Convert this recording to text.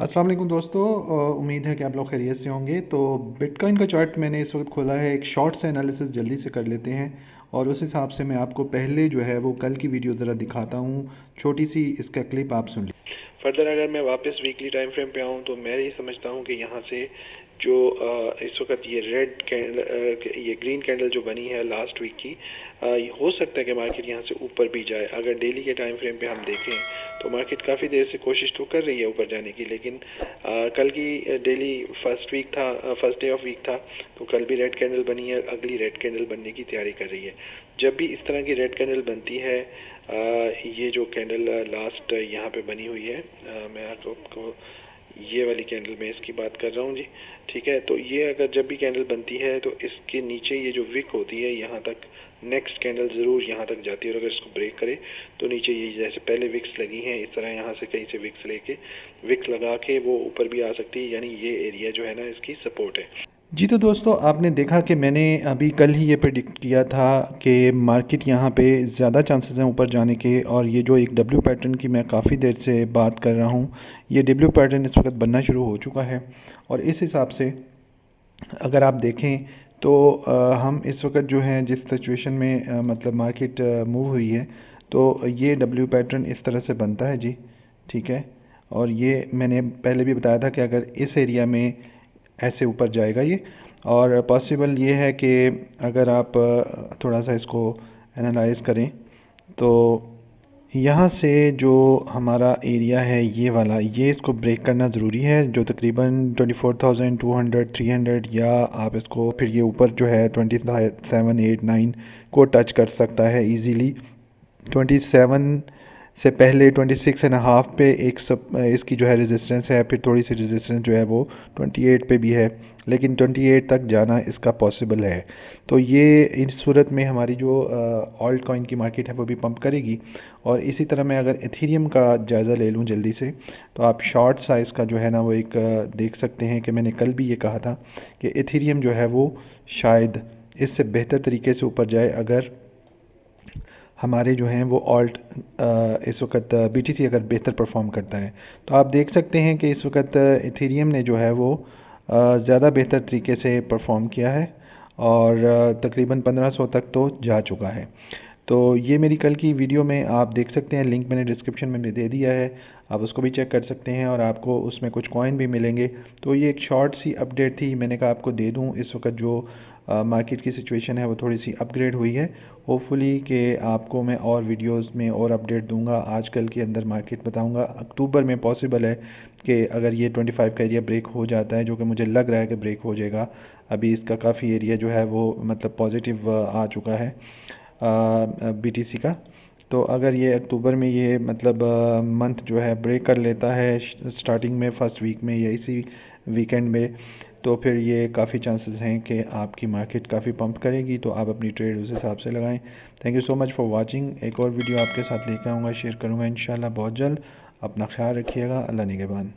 अस्सलाम वालेकुम दोस्तों, उम्मीद है कि आप लोग खैरियत से होंगे। तो बिटकॉइन का चार्ट मैंने इस वक्त खोला है। एक शॉर्ट से एनालिसिस जल्दी से कर लेते हैं और उस हिसाब से मैं आपको पहले जो है वो कल की वीडियो ज़रा दिखाता हूँ। छोटी सी इसका क्लिप आप सुन लीजिए। फर्दर अगर मैं वापस वीकली टाइम फ्रेम पे आऊँ तो मैं ये समझता हूँ कि यहाँ से जो इस वक्त ये रेड कैंडल, ये ग्रीन कैंडल जो बनी है लास्ट वीक की, हो सकता है कि मार्केट यहाँ से ऊपर भी जाए। अगर डेली के टाइम फ्रेम पे हम देखें तो मार्केट काफ़ी देर से कोशिश तो कर रही है ऊपर जाने की, लेकिन कल की daily first day of week था, तो कल भी रेड कैंडल बनी है, अगली रेड कैंडल बनने की तैयारी कर रही है। जब भी इस तरह की रेड कैंडल बनती है, ये जो कैंडल लास्ट यहाँ पे बनी हुई है, मैं आपको ये वाली कैंडल में इसकी बात कर रहा हूँ जी। ठीक है, तो ये अगर जब भी कैंडल बनती है तो इसके नीचे ये जो विक होती है यहाँ तक नेक्स्ट कैंडल ज़रूर यहाँ तक जाती है, और अगर इसको ब्रेक करे तो नीचे ये जैसे पहले विक्स लगी हैं इस तरह यहाँ से कहीं से विक्स लगा के वो ऊपर भी आ सकती है, यानी ये एरिया जो है ना इसकी सपोर्ट है। जी तो दोस्तों, आपने देखा कि मैंने अभी कल ही ये प्रेडिक्ट किया था कि मार्केट यहाँ पे ज़्यादा चांसेस हैं ऊपर जाने के। और ये जो एक डब्ल्यू पैटर्न की मैं काफ़ी देर से बात कर रहा हूँ, ये डब्ल्यू पैटर्न इस वक्त बनना शुरू हो चुका है। और इस हिसाब से अगर आप देखें तो हम इस वक्त जो है जिस सिचुएशन में मतलब मार्केट मूव हुई है, तो ये डब्ल्यू पैटर्न इस तरह से बनता है जी। ठीक है, और ये मैंने पहले भी बताया था कि अगर इस एरिया में ऐसे ऊपर जाएगा ये, और पॉसिबल ये है कि अगर आप थोड़ा सा इसको एनालाइज करें तो यहाँ से जो हमारा एरिया है ये वाला, ये इसको ब्रेक करना ज़रूरी है, जो तकरीबन 24,200 300, या आप इसको फिर ये ऊपर जो है 27 8 9 को टच कर सकता है इजीली। 27 से पहले 26.5 पे इसकी जो है रेजिस्टेंस है, फिर थोड़ी सी रेजिस्टेंस जो है वो 28 पे भी है, लेकिन 28 तक जाना इसका पॉसिबल है। तो ये इस सूरत में हमारी जो ऑल्ट कॉइन की मार्केट है वो भी पंप करेगी। और इसी तरह मैं अगर एथीरियम का जायज़ा ले लूँ जल्दी से, तो आप शॉर्ट साइज़ का जो है ना वो एक देख सकते हैं कि मैंने कल भी ये कहा था कि एथीरियम जो है वो शायद इससे बेहतर तरीके से ऊपर जाए अगर हमारे जो हैं वो ऑल्ट इस वक्त बीटीसी अगर बेहतर परफॉर्म करता है। तो आप देख सकते हैं कि इस वक्त इथेरियम ने जो है वो ज़्यादा बेहतर तरीके से परफॉर्म किया है और तकरीबन 1500 तक तो जा चुका है। तो ये मेरी कल की वीडियो में आप देख सकते हैं, लिंक मैंने डिस्क्रिप्शन में भी दे दिया है, आप उसको भी चेक कर सकते हैं और आपको उसमें कुछ कॉइन भी मिलेंगे। तो ये एक शॉर्ट सी अपडेट थी, मैंने कहा आपको दे दूं। इस वक्त जो मार्केट की सिचुएशन है वो थोड़ी सी अपग्रेड हुई है। होपफुली कि आपको मैं और वीडियोस में और अपडेट दूंगा, आजकल के अंदर मार्केट बताऊंगा। अक्टूबर में पॉसिबल है कि अगर ये 25 का एरिया ब्रेक हो जाता है, जो कि मुझे लग रहा है कि ब्रेक हो जाएगा, अभी इसका काफ़ी एरिया जो है वो मतलब पॉजिटिव आ चुका है बीटीसी का। तो अगर ये अक्टूबर में ये मतलब मंथ जो है ब्रेक कर लेता है स्टार्टिंग में फर्स्ट वीक में या इसी वीकेंड में, तो फिर ये काफ़ी चांसेस हैं कि आपकी मार्केट काफ़ी पंप करेगी, तो आप अपनी ट्रेड उस हिसाब से लगाएं। Thank you so much for watching. एक और वीडियो आपके साथ लेकर आऊँगा, शेयर करूँगा इंशाल्लाह बहुत जल्द। अपना ख्याल रखिएगा। अल्लाह निगहबान।